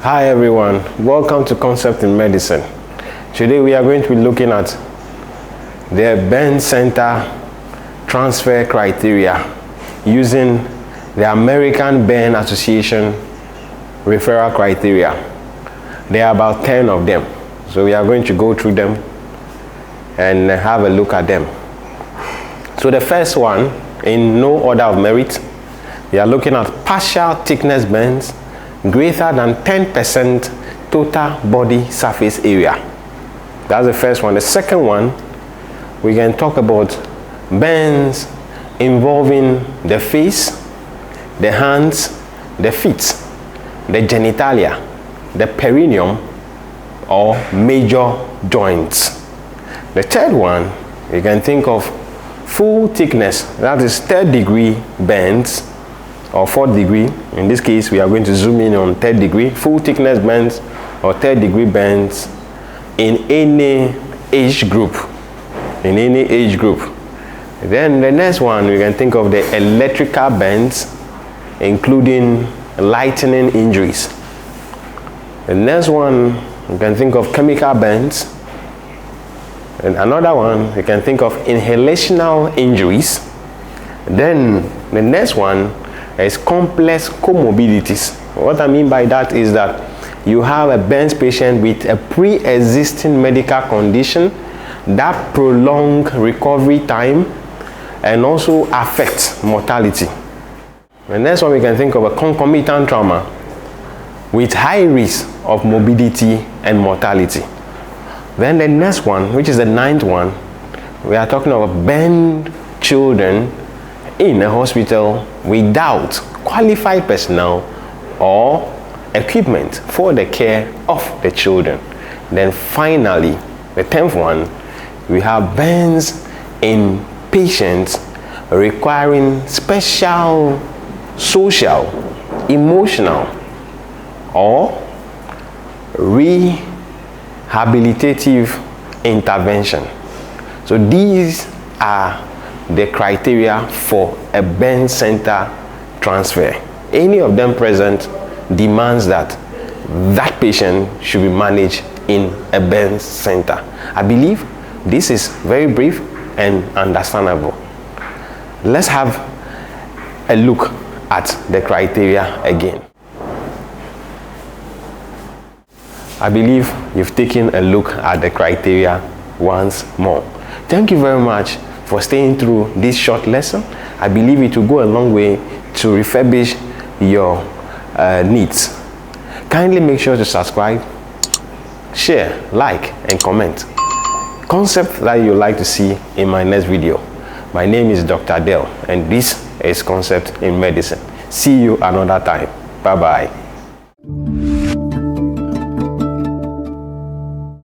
Hi everyone, welcome to Concept in Medicine. Today we are going to be looking at the Burn Center transfer criteria using the American Burn Association referral criteria. There are about 10 of them, so we are going to go through them and have a look at them. So the first one, in no order of merit, we are looking at partial thickness burns greater than 10% total body surface area. That's the first one. The second one, we can talk about burns involving the face, the hands, the feet, the genitalia, the perineum, or major joints. The third one, you can think of full thickness, that is third degree burns, or fourth degree. In this case, we are going to zoom in on third degree, full thickness burns or third degree burns in any age group. In any age group. Then the next one, we can think of the electrical burns, including lightning injuries. The next one, you can think of chemical burns. And another one, you can think of inhalational injuries. Then the next one is complex comorbidities. What I mean by that is that you have a burns patient with a pre-existing medical condition that prolong recovery time and also affects mortality. The next one, we can think of a concomitant trauma with high risk of morbidity and mortality. Then the next one, which is the ninth one, we are talking about burned children in a hospital without qualified personnel or equipment for the care of the children. Then finally, the 10th one, we have burns in patients requiring special social, emotional, or rehabilitative intervention. So these are the criteria for a burn center transfer. Any of them present demands that that patient should be managed in a burn center. I believe this is very brief and understandable. Let's have a look at the criteria again. I believe you've taken a look at the criteria once more. Thank you very much for staying through this short lesson. I believe it will go a long way to refurbish your needs. Kindly make sure to subscribe, share, like, and comment concept that you'd like to see in my next video. My name is Dr. Del, and this is Concept in Medicine. See you another time. Bye-bye.